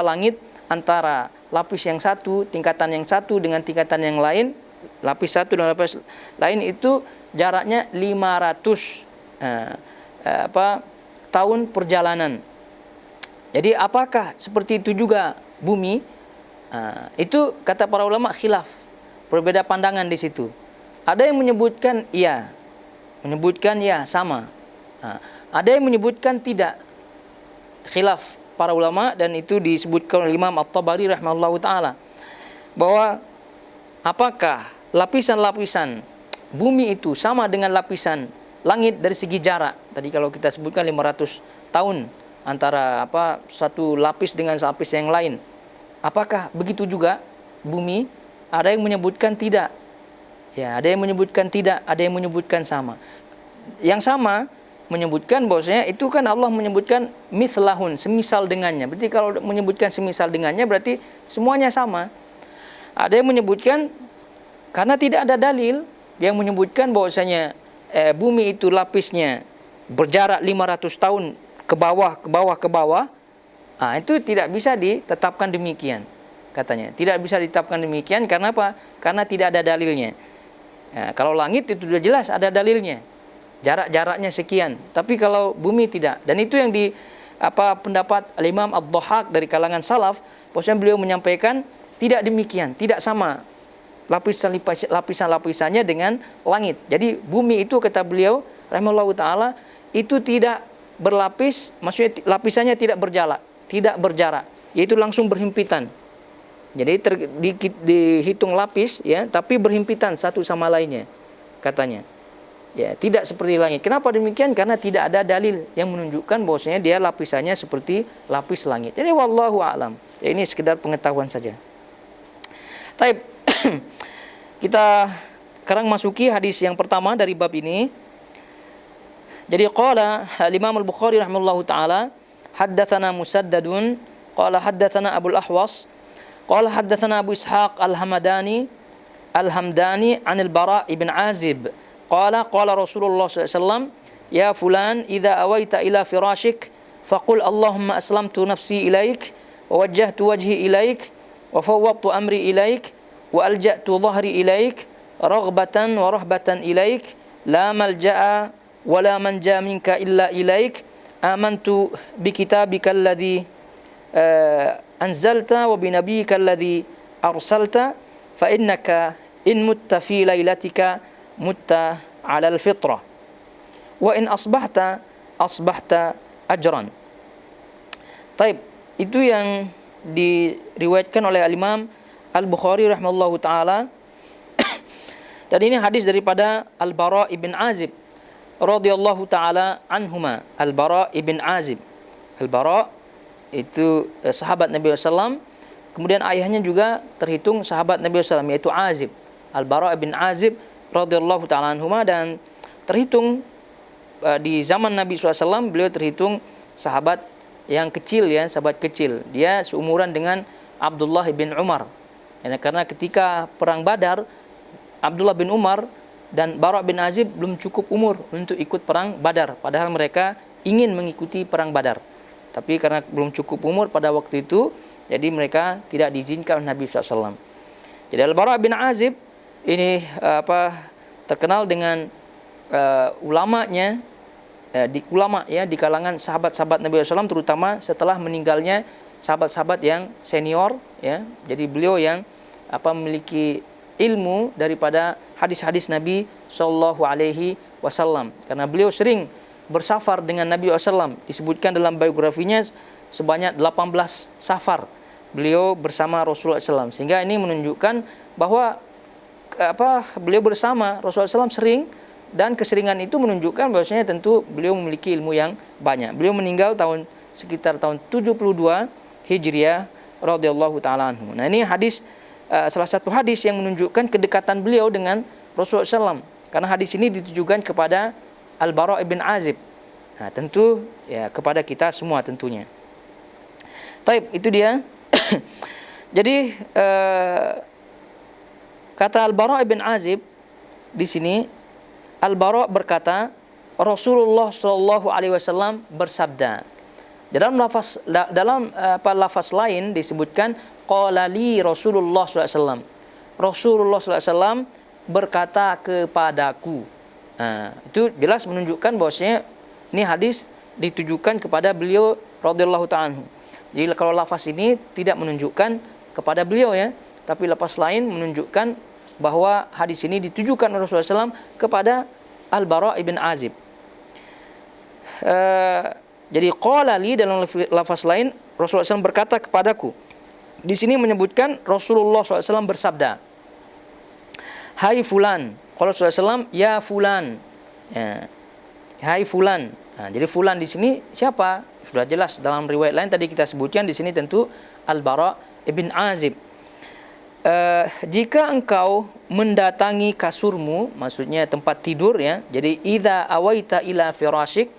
langit antara lapis yang satu, tingkatan yang satu dengan tingkatan yang lain, lapis satu dan lapis lain itu jaraknya 500 tahun perjalanan. Jadi apakah seperti itu juga bumi? Itu kata para ulama khilaf, berbeda pandangan di situ. Ada yang menyebutkan iya, sama. Ada yang menyebutkan tidak. Khilaf para ulama, dan itu disebutkan oleh Imam At-Tabari rahimahullahu taala bahwa apakah lapisan-lapisan bumi itu sama dengan lapisan langit dari segi jarak. Tadi kalau kita sebutkan 500 tahun antara satu lapis dengan lapis yang lain. Apakah begitu juga bumi? Ada yang menyebutkan tidak. Ya, ada yang menyebutkan tidak, ada yang menyebutkan sama. Yang sama menyebutkan bahwasanya itu kan Allah menyebutkan mithlahun, semisal dengannya. Berarti kalau menyebutkan semisal dengannya berarti semuanya sama. Ada yang menyebutkan karena tidak ada dalil yang menyebutkan bahwasanya bumi itu lapisnya berjarak 500 tahun ke bawah. Itu tidak bisa ditetapkan demikian, katanya. Tidak bisa ditetapkan demikian karena apa? Karena tidak ada dalilnya. Kalau langit itu sudah jelas ada dalilnya. Jaraknya sekian. Tapi kalau bumi tidak. Dan itu yang pendapat Imam Ad-Dhahhak dari kalangan salaf, bahwasanya beliau menyampaikan tidak demikian, tidak sama lapisan-lapisannya dengan langit. Jadi bumi itu kata beliau rahimahullahu taala itu tidak berlapis, maksudnya lapisannya tidak berjarak, yaitu langsung berhimpitan. Jadi dihitung lapis ya, tapi berhimpitan satu sama lainnya, katanya. Ya, tidak seperti langit. Kenapa demikian? Karena tidak ada dalil yang menunjukkan bahwasanya dia lapisannya seperti lapis langit. Jadi wallahu a'lam. Ya, ini sekedar pengetahuan saja. Taib. Kita sekarang masuki hadis yang pertama dari bab ini. Jadi qala al-Imam Al-Bukhari rahimahullahu taala, haddatsana Musaddadun qala haddatsana Abu al-Ahwas qala haddatsana Abu Ishaq al-Hamdani an al-Bara' ibn Azib qala Rasulullah sallallahu alaihi wasallam, ya fulan idza awaita ila firashik faqul Allahumma aslamtu nafsi ilaik wa wajjahtu wajhi ilaik wa fawwadtu amri ilaik wa alja'tu dhahri ilaik raghbatan wa rahbatan ilaik la malja'a wa la manja minka illa ilaik amantu bi kitabika alladhi anzalta wa bi nabiyyika alladhi arsalta fa innaka in mutta fi lailatika mutta 'ala al-fitrah wa in asbahta ajran. Taib, itu yang diriwayatkan oleh Al-Imam Al-Bukhari rahimahullahu taala. Dan ini hadis daripada Al-Bara' ibn Azib radhiyallahu taala anhuma. Al-Bara' ibn Azib. Al-Bara' itu sahabat Nabi SAW. Kemudian ayahnya juga terhitung sahabat Nabi SAW, yaitu Azib. Al-Bara' ibn Azib radhiyallahu taala anhuma, dan terhitung di zaman Nabi SAW beliau terhitung sahabat yang kecil ya, sahabat kecil. Dia seumuran dengan Abdullah bin Umar. Ya, karena ketika perang Badar, Abdullah bin Umar dan Bara' bin Azib belum cukup umur untuk ikut perang Badar, padahal mereka ingin mengikuti perang Badar. Tapi karena belum cukup umur pada waktu itu, jadi mereka tidak diizinkan oleh Nabi SAW. Jadi Al-Bara' bin Azib ini terkenal dengan ulamanya, di kalangan sahabat-sahabat Nabi SAW, terutama setelah meninggalnya sahabat-sahabat yang senior, ya. Jadi beliau yang memiliki ilmu daripada hadis-hadis Nabi Sallallahu Alaihi Wasallam, karena beliau sering bersafar dengan Nabi SAW. Disebutkan dalam biografinya sebanyak 18 safar beliau bersama Rasulullah SAW, sehingga ini menunjukkan bahwa beliau bersama Rasulullah SAW sering, dan keseringan itu menunjukkan bahwasanya tentu beliau memiliki ilmu yang banyak. Beliau meninggal sekitar tahun 72 Hijriah radhiyallahu taala anhu. Nah, ini salah satu hadis yang menunjukkan kedekatan beliau dengan Rasulullah SAW, karena hadis ini ditujukan kepada Al-Bara' bin Azib. Nah, tentu ya kepada kita semua tentunya. Taib, itu dia. Jadi kata Al-Bara' bin Azib di sini, Al-Bara' berkata, Rasulullah Shallallahu Alaihi Wasallam bersabda. Dalam lafaz lain disebutkan, qala li Rasulullah sallallahu alaihi wasallam. Rasulullah sallallahu alaihi wasallam berkata kepadaku. Nah, itu jelas menunjukkan bahwasanya ini hadis ditujukan kepada beliau radhiyallahu ta'ala anhu. Jadi kalau lafaz ini tidak menunjukkan kepada beliau, ya, tapi lafaz lain menunjukkan bahwa hadis ini ditujukan oleh Rasulullah SAW kepada Al-Bara' bin Azib. Jadi qala li, dalam lafaz lain Rasulullah SAW berkata kepadaku. Di sini menyebutkan Rasulullah SAW bersabda, hai fulan. Qala Rasulullah SAW, ya fulan. Ya. Hai fulan. Nah, jadi fulan di sini siapa? Sudah jelas dalam riwayat lain tadi kita sebutkan, di sini tentu Al-Bara' bin Azib. Jika engkau mendatangi kasurmu, maksudnya tempat tidur, ya. Jadi idza awaita ila firashik,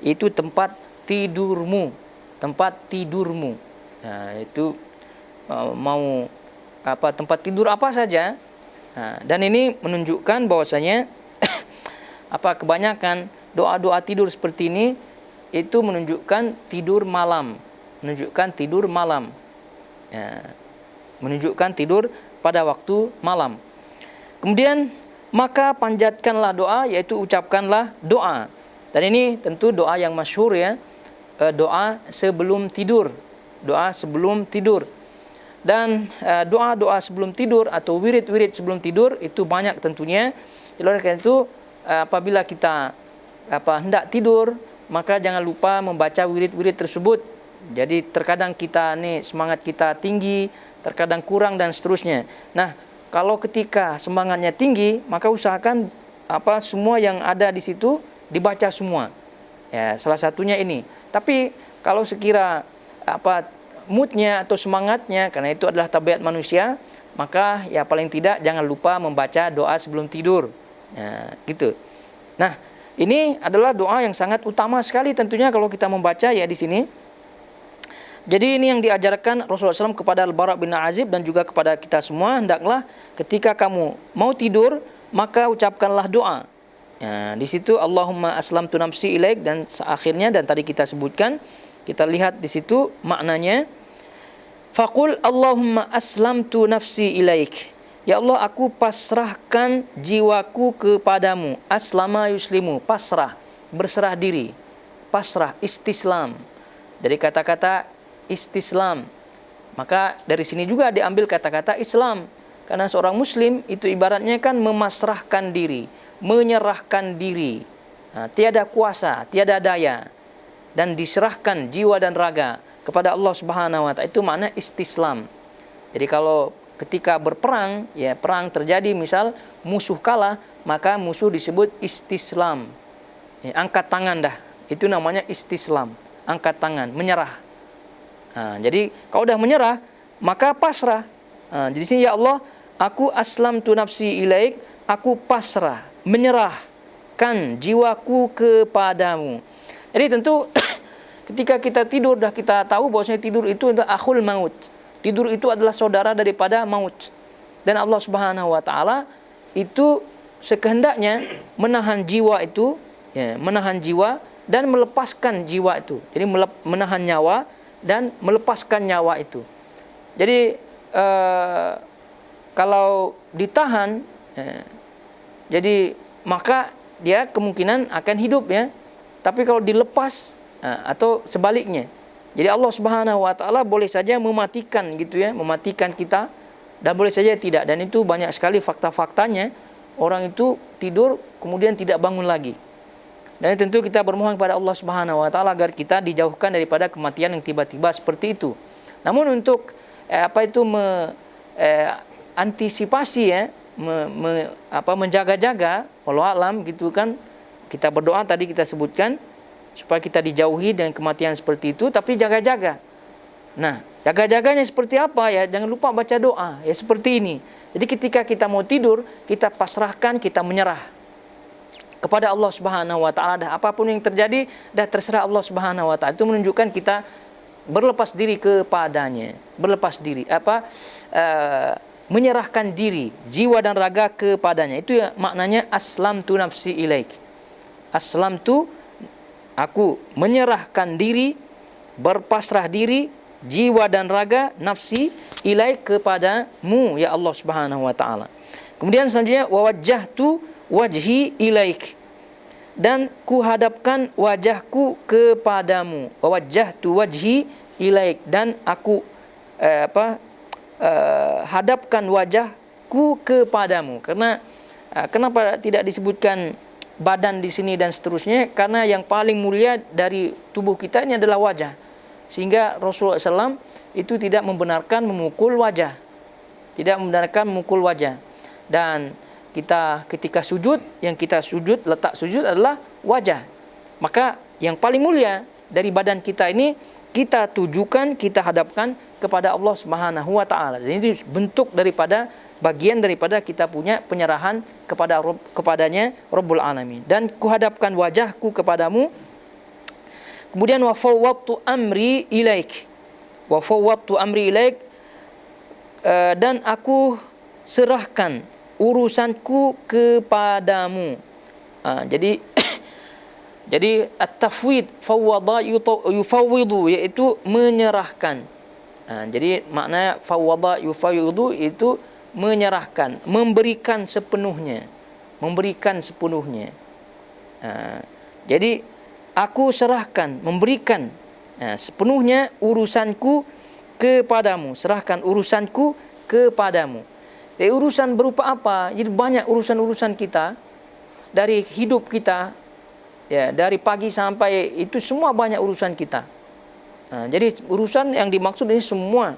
itu tempat tidurmu, tempat tidurmu. Nah, itu mau tempat tidur apa saja. Nah, dan ini menunjukkan bahwasanya kebanyakan doa-doa tidur seperti ini itu menunjukkan tidur malam, ya, menunjukkan tidur pada waktu malam. Kemudian maka panjatkanlah doa, yaitu ucapkanlah doa. Dan ini tentu doa yang masyhur, ya, doa sebelum tidur, Dan doa-doa sebelum tidur atau wirid-wirid sebelum tidur itu banyak tentunya. Oleh karena itu apabila kita hendak tidur, maka jangan lupa membaca wirid-wirid tersebut. Jadi terkadang kita semangat kita tinggi, terkadang kurang dan seterusnya. Nah, kalau ketika semangatnya tinggi, maka usahakan semua yang ada di situ dibaca semua. Ya, salah satunya ini. Tapi kalau sekira moodnya atau semangatnya, karena itu adalah tabiat manusia, maka ya paling tidak jangan lupa membaca doa sebelum tidur. Ya, gitu. Nah, ini adalah doa yang sangat utama sekali tentunya kalau kita membaca, ya, di sini. Jadi ini yang diajarkan Rasulullah SAW kepada Al-Bara' bin Azib dan juga kepada kita semua. Hendaklah ketika kamu mau tidur, maka ucapkanlah doa. Ya, di situ Allahumma aslamtu nafsi ilaik, dan akhirnya, dan tadi kita sebutkan, kita lihat di situ maknanya. Faqul Allahumma aslamtu nafsi ilaik. Ya Allah, aku pasrahkan jiwaku kepadamu. Aslama yuslimu, pasrah, berserah diri. Pasrah, istislam. Dari kata-kata istislam. Maka dari sini juga diambil kata-kata Islam. Karena seorang muslim itu ibaratnya kan memasrahkan diri, menyerahkan diri. Nah, tiada kuasa, tiada daya, dan diserahkan jiwa dan raga kepada Allah Subhanahu wa taala. Itu makna istislam. Jadi kalau ketika berperang, ya, perang terjadi, misal musuh kalah, maka musuh disebut istislam. Ya, angkat tangan dah. Itu namanya istislam, angkat tangan, menyerah. Nah, jadi kalau udah menyerah, maka pasrah. Nah, jadi sini, ya Allah, aku aslamtu nafsi ilaik, aku pasrah, menyerahkan jiwaku kepadamu. Jadi tentu ketika kita tidur, dah kita tahu bahwasanya tidur itu adalah akhul maut. Tidur itu adalah saudara daripada maut. Dan Allah Subhanahu wa taala itu sekehendaknya menahan jiwa itu, ya, menahan jiwa dan melepaskan jiwa itu. Jadi menahan nyawa dan melepaskan nyawa itu. Jadi kalau ditahan, jadi maka dia kemungkinan akan hidup, ya. Tapi kalau dilepas atau sebaliknya, jadi Allah Subhanahu wa taala boleh saja mematikan gitu, ya, mematikan kita, dan boleh saja tidak. Dan itu banyak sekali fakta-faktanya. Orang itu tidur kemudian tidak bangun lagi. Dan tentu kita bermohon kepada Allah Subhanahu wa taala agar kita dijauhkan daripada kematian yang tiba-tiba seperti itu. Namun untuk antisipasi, ya, menjaga-jaga, wallahu alam gitu kan. Kita berdoa tadi kita sebutkan supaya kita dijauhi dengan kematian seperti itu, tapi jaga-jaga. Nah, jaga-jaganya seperti apa, ya? Jangan lupa baca doa, ya, seperti ini. Jadi ketika kita mau tidur, kita pasrahkan, kita menyerah kepada Allah Subhanahu wa taala. Dah apapun yang terjadi, dah terserah Allah Subhanahu wa taala. Itu menunjukkan kita berlepas diri kepadanya. Berlepas diri, menyerahkan diri, jiwa dan raga kepadanya. Itu ya maknanya aslamtu nafsi ilaik. Aslamtu, aku menyerahkan diri, berpasrah diri, jiwa dan raga, nafsi, ilaik, kepadamu, ya Allah Subhanahu wa taala. Kemudian selanjutnya, wawajjahtu wajhi ilaik, dan kuhadapkan wajahku kepadamu. Wawajjahtu wajhi ilaik, dan aku hadapkan wajahku kepadamu. Karena kenapa tidak disebutkan badan di sini dan seterusnya? Karena yang paling mulia dari tubuh kita ini adalah wajah. Sehingga Rasulullah SAW itu tidak membenarkan memukul wajah. Tidak membenarkan memukul wajah. Dan kita ketika sujud, yang kita sujud, letak sujud adalah wajah. Maka yang paling mulia dari badan kita ini, kita tujukan, kita hadapkan kepada Allah Subhanahu wa taala. Dan ini bentuk daripada, bagian daripada kita punya penyerahan kepadanya Rabbul Alamin. Dan kuhadapkan wajahku kepadamu. Kemudian wa fawwadtu amri ilaik. Wa fawwadtu amri ilaik, dan aku serahkan urusanku kepadamu. Jadi at-tafwid, fawwada yufawwidu, yaitu menyerahkan. Jadi makna fawwada yufawwidu itu menyerahkan, memberikan sepenuhnya. Memberikan sepenuhnya. Jadi aku serahkan, memberikan sepenuhnya urusanku kepadamu. Serahkan urusanku kepadamu. Jadi urusan berupa apa? Jadi banyak urusan-urusan kita, dari hidup kita, ya, dari pagi sampai itu semua banyak urusan kita. Jadi urusan yang dimaksud ini semua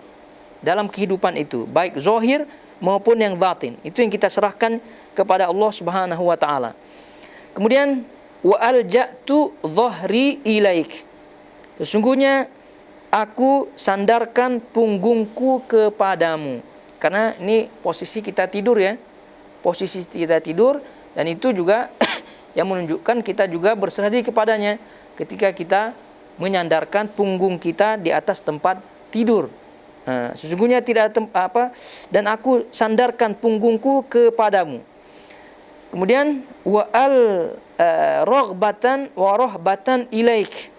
dalam kehidupan itu, baik zahir maupun yang batin. Itu yang kita serahkan kepada Allah Subhanahu wa taala. Kemudian wa alja'tu dhahri ilaik. Sesungguhnya aku sandarkan punggungku kepadamu. Karena ini posisi kita tidur, ya. Posisi kita tidur, dan itu juga yang menunjukkan kita juga berserah diri kepadanya ketika kita menyandarkan punggung kita di atas tempat tidur. Sesungguhnya tidak dan aku sandarkan punggungku kepadamu. Kemudian wa raghbatan wa rahbatan ilaik.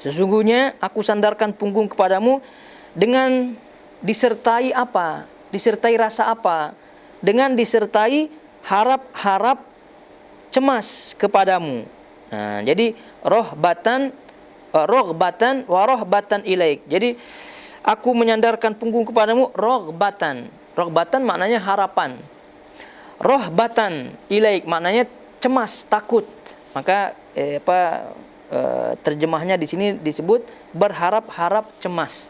Sesungguhnya aku sandarkan punggung kepadamu dengan disertai apa? Disertai rasa apa? Dengan disertai harap-harap cemas kepadamu. Jadi raghbatan wa rahbatan ilaik. Jadi aku menyandarkan punggung kepadamu raghbatan. Raghbatan maknanya harapan. Rahbatan ilaik maknanya cemas, takut. Maka terjemahnya di sini disebut berharap-harap cemas.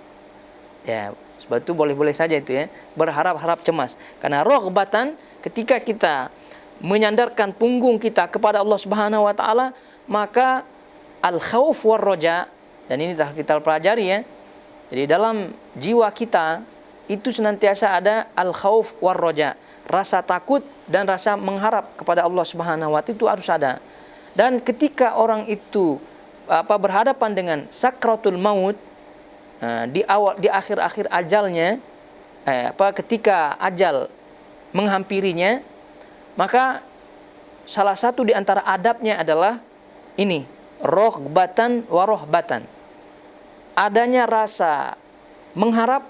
Ya, sebab itu boleh-boleh saja itu, ya. Berharap-harap cemas. Karena raghbatan, ketika kita menyandarkan punggung kita kepada Allah Subhanahu wa taala, maka al-khauf war raja, dan ini telah kita pelajari, ya. Jadi dalam jiwa kita itu senantiasa ada al-khauf war raja. Rasa takut dan rasa mengharap kepada Allah Subhanahu wa taala itu harus ada. Dan ketika orang itu berhadapan dengan sakratul maut, di akhir-akhir ajalnya, ketika ajal menghampirinya, Maka salah satu di antara adabnya adalah ini, roghbatan wa rohbatan. Adanya rasa mengharap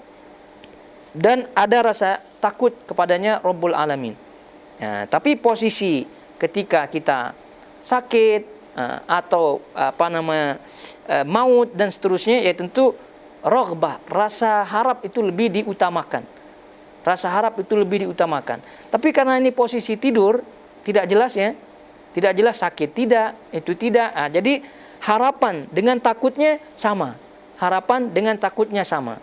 dan ada rasa takut kepadanya Rabbul Alamin. Tapi posisi ketika kita sakit atau maut dan seterusnya, ya tentu roghbah, rasa harap itu lebih diutamakan. Rasa harap itu lebih diutamakan. Tapi karena ini posisi tidur, tidak jelas ya, tidak jelas sakit, tidak, itu tidak. Jadi harapan dengan takutnya sama. Harapan dengan takutnya sama.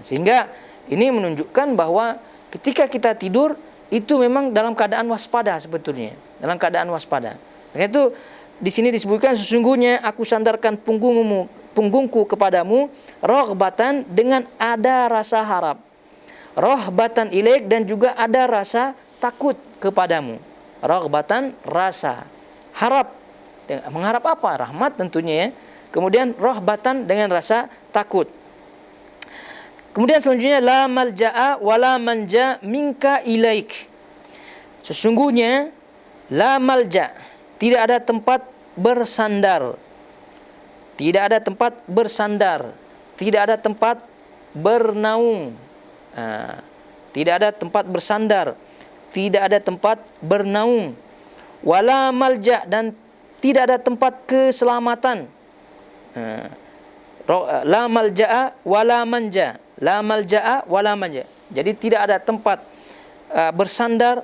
Sehingga ini menunjukkan bahwa ketika kita tidur itu memang dalam keadaan waspada sebetulnya, dalam keadaan waspada. Karena itu di sini disebutkan sesungguhnya aku sandarkan punggungku kepadamu roghbatan dengan ada rasa harap, rohbatan ilaik dan juga ada rasa takut kepadamu. Roghbatan rasa harap, mengharap apa? Rahmat tentunya ya. Kemudian rohbatan dengan rasa takut. Kemudian selanjutnya la malja'a wala manja minka ilaik. Sesungguhnya la malja, tidak ada tempat bersandar. Tidak ada tempat bersandar, tidak ada tempat bernaung. Tidak ada tempat bersandar, tidak ada tempat bernaung. Wala malja, dan tidak ada tempat keselamatan. La malja'a wala manja. La malja'a wala manja. Jadi tidak ada tempat bersandar,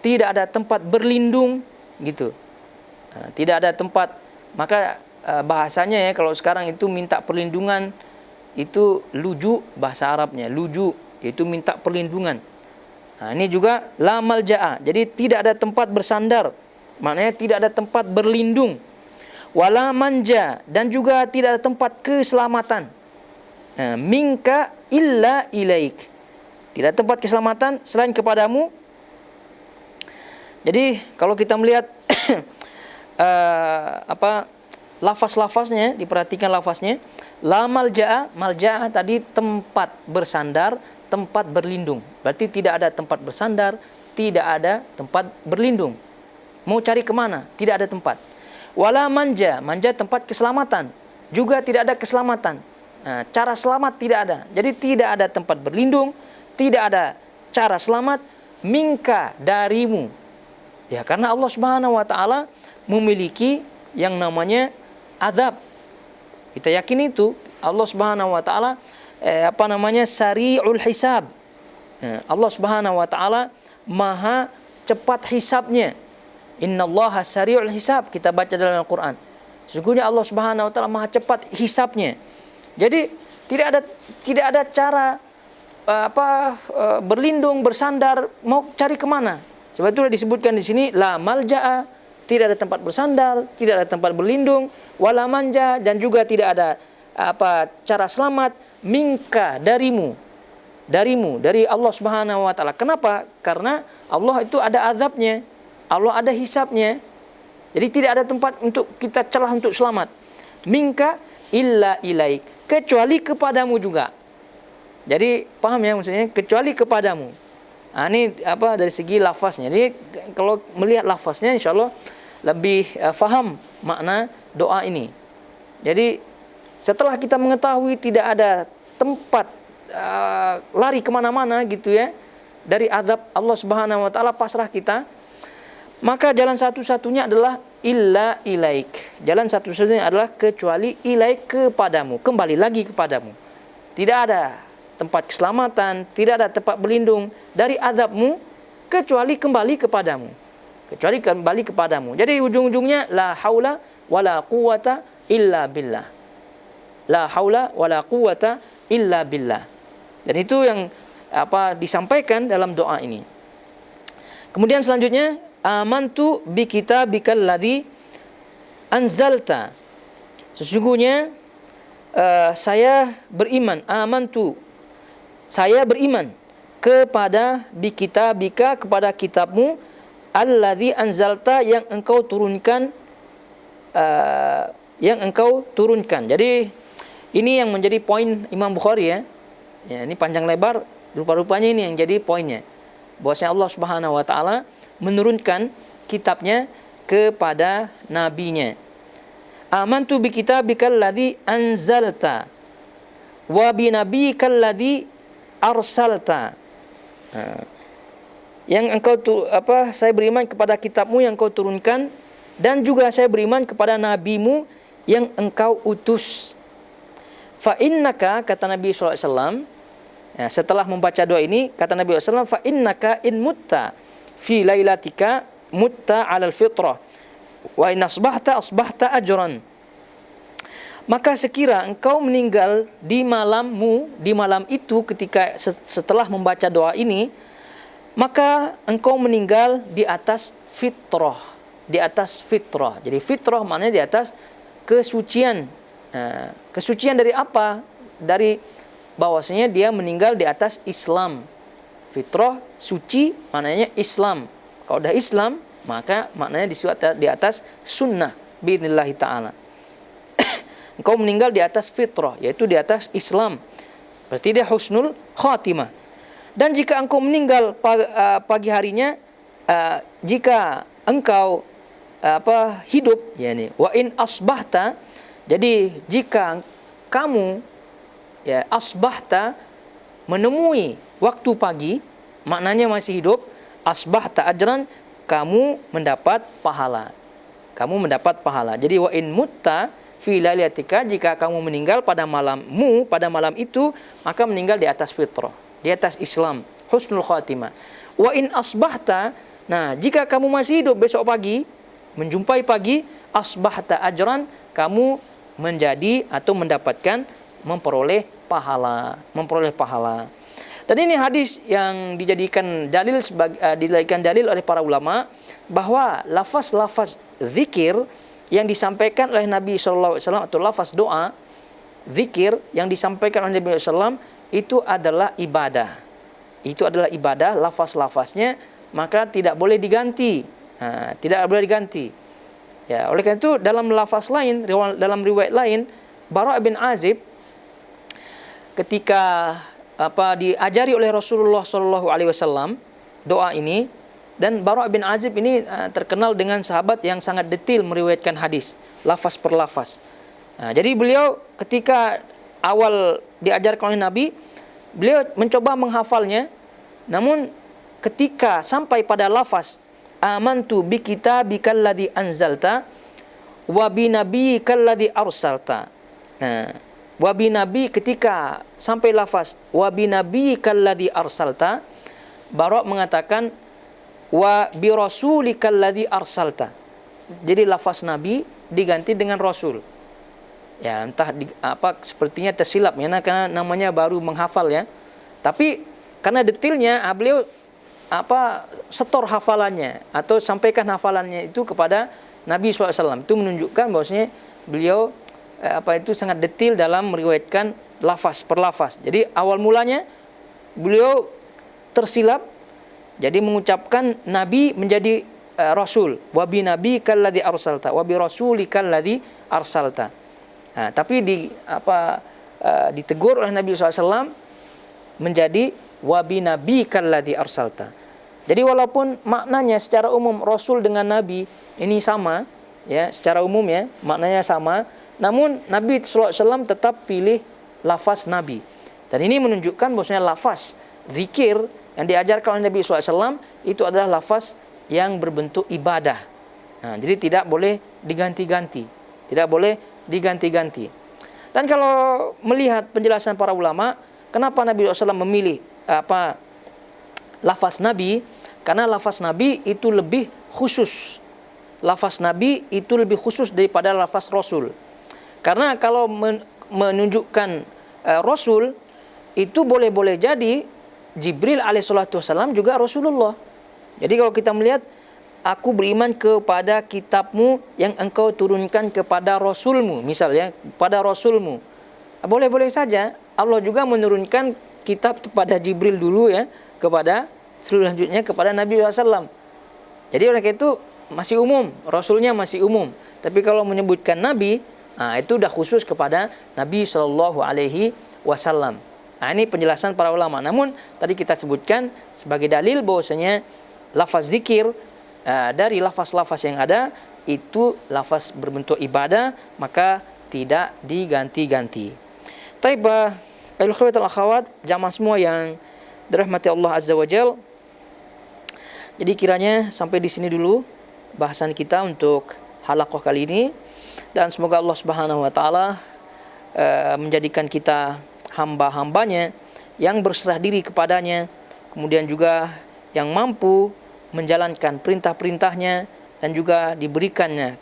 tidak ada tempat berlindung gitu. Tidak ada tempat. Maka bahasanya ya, kalau sekarang itu minta perlindungan itu luju, bahasa Arabnya luju, itu minta perlindungan. Ini juga la malja'a. Jadi tidak ada tempat bersandar, maknanya tidak ada tempat berlindung. Wala manja, dan juga tidak ada tempat keselamatan. Minka illa ilaik. Tidak ada tempat keselamatan selain kepadamu. Jadi kalau kita melihat lafaz-lafaznya, diperhatikan lafaznya. La malja'a, malja'a tadi tempat bersandar, tempat berlindung. Berarti tidak ada tempat bersandar, tidak ada tempat berlindung. Mau cari kemana? Tidak ada tempat. Wala manja, manja tempat keselamatan, juga tidak ada keselamatan. Cara selamat tidak ada. Jadi tidak ada tempat berlindung, tidak ada cara selamat minka, darimu. Ya, karena Allah Subhanahu wa taala memiliki yang namanya azab. Kita yakin itu. Allah Subhanahu wa taala sari'ul hisab. Allah Subhanahu wa taala maha cepat hisabnya. Innallaha sari'ul hisab, kita baca dalam Al-Qur'an. Sesungguhnya Allah Subhanahu wa taala maha cepat hisabnya. Jadi tidak ada cara berlindung, bersandar, mau cari kemana. Sebab itulah disebutkan di sini la malja'a, tidak ada tempat bersandar, tidak ada tempat berlindung, wala manja, dan juga tidak ada cara selamat minka, darimu, dari Allah Subhanahu wa taala. Kenapa? Karena Allah itu ada azabnya, Allah ada hisabnya. Jadi tidak ada tempat untuk kita celah untuk selamat. Minka illa ilaik, kecuali kepadamu juga. Jadi paham ya maksudnya, kecuali kepadamu. Ini dari segi lafaznya. Jadi kalau melihat lafaznya insyaallah lebih faham makna doa ini. Jadi setelah kita mengetahui tidak ada tempat lari kemana-mana gitu ya dari azab Allah Subhanahu wa taala, pasrah kita, maka jalan satu-satunya adalah illa ilaik. Jalan satu-satunya adalah kecuali ilaik, kepadamu, kembali lagi kepadamu. Tidak ada tempat keselamatan, tidak ada tempat berlindung dari azabmu kecuali kembali kepadamu. Kecuali kembali kepadamu. Jadi ujung-ujungnya la haula wala quwata illa billah. La haula wala quwata illa billah. Dan itu yang disampaikan dalam doa ini. Kemudian selanjutnya, amantu bi kitabikal ladzi anzalta. Sesungguhnya saya beriman, amantu, saya beriman kepada bi kitabika, kepada kitabmu, alladzi anzalta, yang engkau turunkan, Jadi ini yang menjadi poin Imam Bukhari ya. Ini panjang lebar, rupa-rupanya ini yang jadi poinnya. Bahwasanya Allah Subhanahu wa taala menurunkan kitabnya kepada nabinya. Amantu bi kitabikal ladzi anzalta wa bi nabiyyikal ladzi arsalta. Yang engkau saya beriman kepada kitabmu yang kau turunkan, dan juga saya beriman kepada nabimu yang engkau utus. Fa innaka, kata Nabi SAW, setelah membaca doa ini, kata Nabi SAW, fa innaka in mutta fi lailatika mutta alal fitrah wa in asbahta ajran. Maka sekira engkau meninggal di malammu, di malam itu ketika setelah membaca doa ini, maka engkau meninggal di atas fitrah. Di atas fitrah. Jadi fitrah maknanya di atas kesucian. Kesucian dari apa? Dari bahwasanya dia meninggal di atas Islam. Fitrah, suci, maknanya Islam. Kalau udah Islam, maka maknanya di atas sunnah. Bi'idnillahi ta'ala. Engkau meninggal di atas fitrah, yaitu di atas Islam. Berarti dia husnul khatimah. Dan jika engkau meninggal pagi harinya, jika engkau hidup, yakni wa in asbahta, jadi jika kamu asbahta menemui waktu pagi, maknanya masih hidup, asbahta ajran, kamu mendapat pahala. Kamu mendapat pahala. Jadi wa in mutta fi lailatika, jika kamu meninggal pada malammu, pada malam itu, maka meninggal di atas fitrah, di atas Islam, husnul khatimah. Wa in asbahta, nah jika kamu masih hidup besok pagi, menjumpai pagi, asbahta ajran, kamu menjadi atau mendapatkan, memperoleh pahala, Dan ini hadis yang dijadikan dalil oleh para ulama bahwa lafaz-lafaz zikir yang disampaikan oleh Nabi SAW atau lafaz doa zikir yang disampaikan oleh Nabi SAW itu adalah ibadah. Itu adalah ibadah, lafaz-lafaznya, maka tidak boleh diganti. Tidak boleh diganti. Ya, oleh karena itu dalam lafaz lain, dalam riwayat lain, Bara' bin Azib ketika diajari oleh Rasulullah SAW doa ini, dan Bara' bin Azib ini terkenal dengan sahabat yang sangat detail meriwayatkan hadis, lafaz per lafaz. Jadi beliau ketika awal diajarkan oleh Nabi, beliau mencoba menghafalnya, namun ketika sampai pada lafaz amantu bi kitabikal ladzi anzalta wa bi nabiyyikal ladzi arsalta. Wa bi nabi, ketika sampai lafaz wa bi nabiyyikal ladzi arsalta, Bara' mengatakan wa bi rasulikal ladzi arsalta. Jadi lafaz nabi diganti dengan rasul. Ya, entah sepertinya tersilap ya, karena namanya baru menghafal ya. Tapi karena detailnya beliau setor hafalannya atau sampaikan hafalannya itu kepada Nabi SAW. Itu menunjukkan bahwasanya beliau sangat detail dalam meriwayatkan lafaz per lafaz. Jadi awal mulanya beliau tersilap, jadi mengucapkan nabi menjadi rasul. Wa bi nabiyyikal ladzi arsalta wa bi rasulikal ladzi arsalta. Tapi ditegur oleh Nabi SAW menjadi wa bi nabiyyikal ladzi arsalta. Jadi walaupun maknanya secara umum rasul dengan nabi ini sama, ya, secara umum ya, maknanya sama, namun Nabi SAW tetap pilih lafaz nabi. Dan ini menunjukkan bahwasanya lafaz zikir yang diajarkan oleh Nabi SAW itu adalah lafaz yang berbentuk ibadah. Jadi tidak boleh diganti-ganti. Tidak boleh diganti-ganti. Dan kalau melihat penjelasan para ulama, kenapa Nabi SAW memilih lafaz nabi? Karena lafaz nabi itu lebih khusus. Lafaz nabi itu lebih khusus daripada lafaz rasul. Karena kalau menunjukkan rasul, itu boleh-boleh jadi Jibril alaihissalatu wassalam juga Rasulullah. Jadi kalau kita melihat, aku beriman kepada kitabmu yang engkau turunkan kepada Rasulmu, misalnya pada Rasulmu. Boleh-boleh saja Allah juga menurunkan kitab kepada Jibril dulu ya, kepada selanjutnya kepada Nabi SAW. Jadi oleh karena itu masih umum, Rasulnya masih umum. Tapi kalau menyebutkan Nabi, itu udah khusus kepada Nabi SAW. Ini penjelasan para ulama. Namun tadi kita sebutkan sebagai dalil bahwasanya lafaz zikir dari lafaz-lafaz yang ada itu lafaz berbentuk ibadah, maka tidak diganti-ganti. Taibah al-akhwat al-akhawat, jamaah semua yang dirahmati Allah Azza wa Jal. Jadi kiranya sampai di sini dulu bahasan kita untuk halaqah kali ini, dan semoga Allah Subhanahu wa taala menjadikan kita hamba-hambanya yang berserah diri kepadanya, kemudian juga yang mampu menjalankan perintah-perintahnya, dan juga diberikannya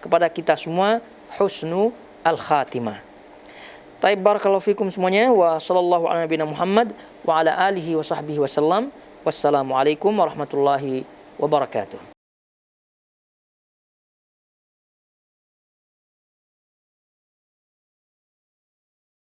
kepada kita semua husnu al-khatimah. Taib, barakallahu fikum semuanya, wa sallallahu ala nabiyina Muhammad wa ala alihi wa sahbihi wasallam. Wassalamualaikum warahmatullahi wabarakatuh.